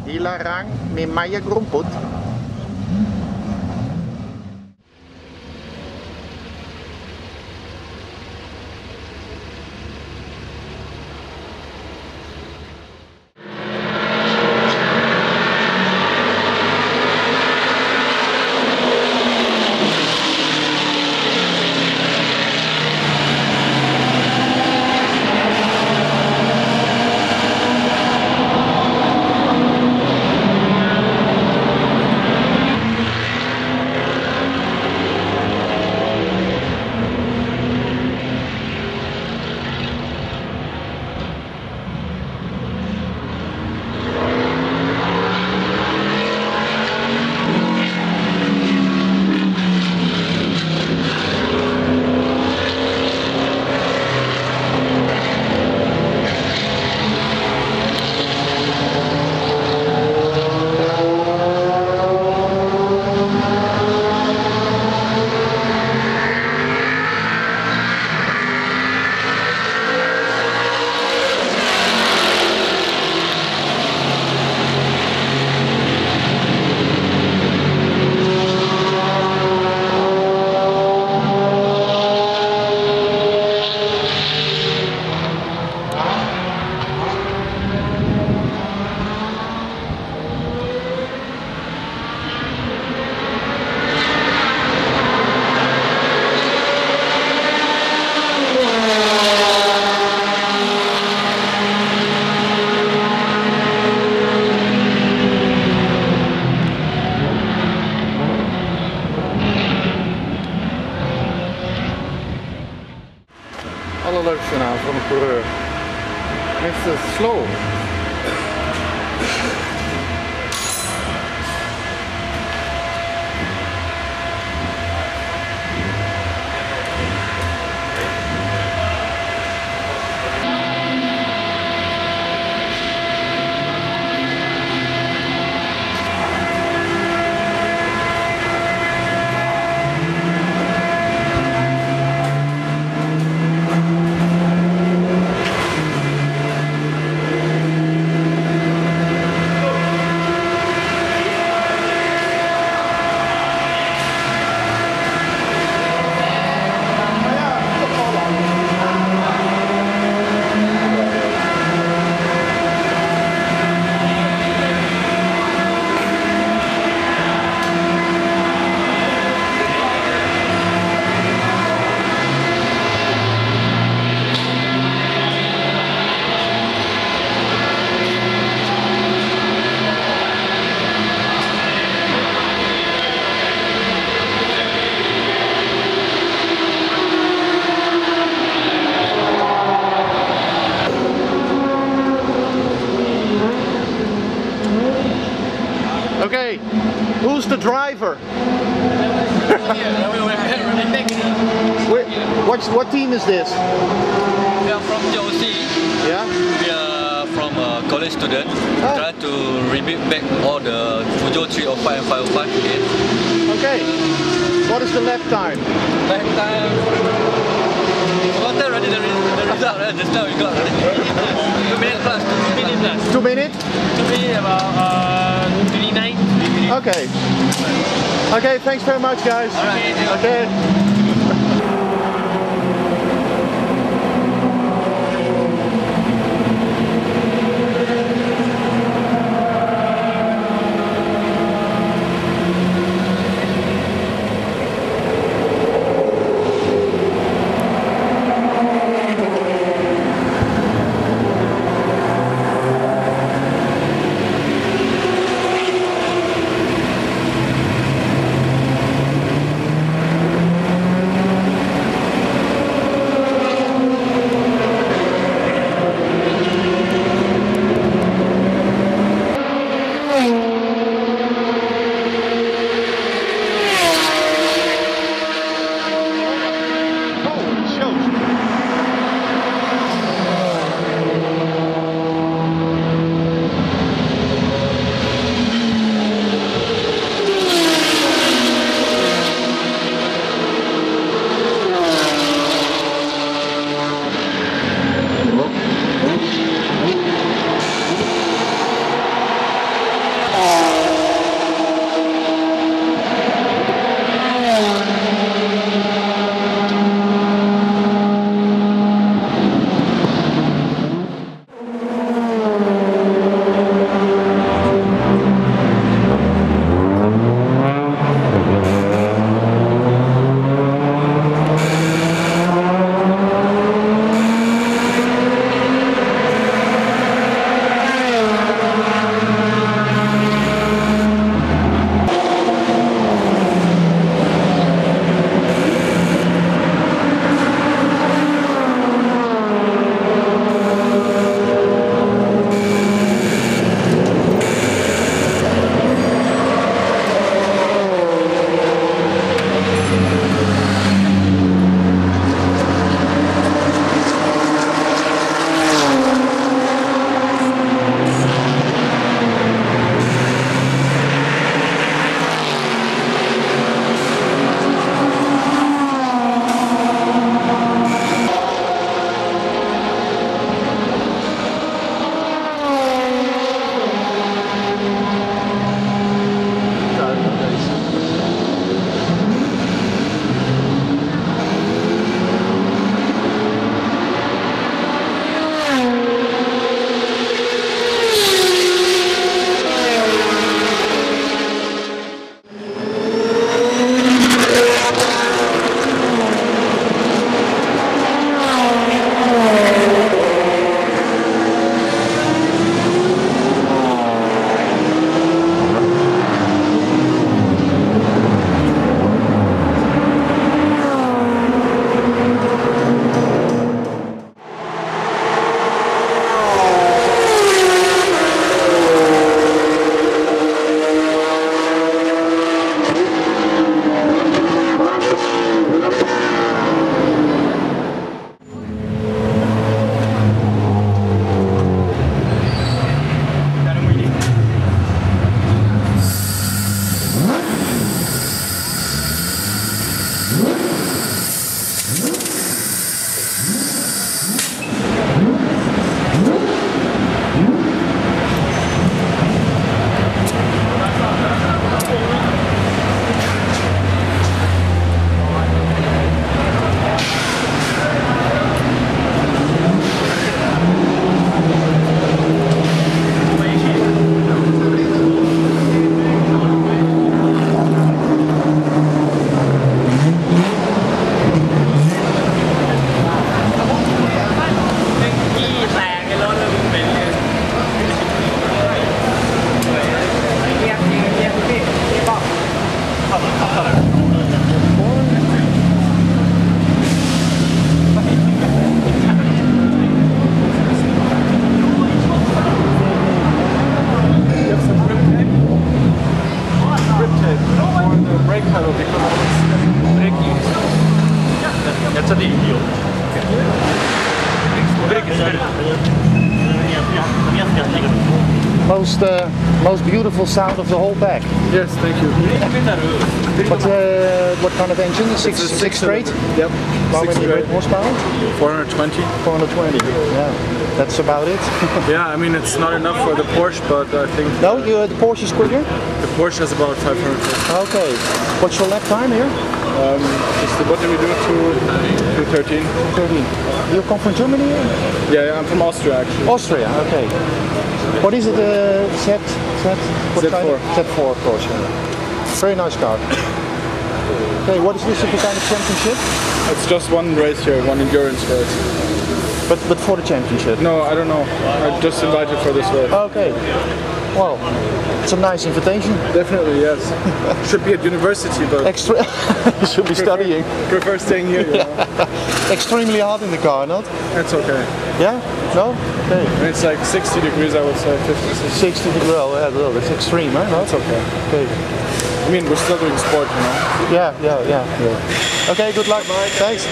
Dilarang memaya rumput. Allerleukste naam van een coureur. Mr. Slow. Okay, who's the driver? What team is this? We are from JOC. Yeah? We are from a college student. Try to rebuild back all the Peugeot 305 and 505 again. Okay. What is the lap time? Lap time. What time already the result? Just now we got 2 minutes plus. 2 minutes plus. 2 minutes? 2 minutes about 29. Okay. Okay, thanks very much guys. Alright. Okay. most beautiful sound of the whole pack. Yes, thank you. What kind of engine? Six straight? Yep. How many horsepower? 420. 420. Yeah, that's about it. Yeah, I mean it's not enough for the Porsche, but I think No, the Porsche is quicker? the Porsche has about 500. Okay. What's your lap time here? What do we do to 13? 13. You come from Germany? Yeah, I'm from Austria actually. Austria, okay. What is it? Z4. Z4, of course. Yeah. Very nice car. Okay, what is this for kind of championship? It's just one race here, one endurance race. But for the championship? No, I don't know. I just invited for this race. Okay. Well, it's a nice invitation. Definitely, yes. Should be at university, but Extra. You should be studying. prefer staying here. You know? Extremely hot in the car, not? It's okay. Yeah? No? Okay. I mean, it's like 60 degrees, I would say, 50, 60. 60 degrees. Well, that's extreme, huh? No? It's okay. Okay. I mean, we're still doing sport, you know. Yeah. Okay, good luck. Thanks.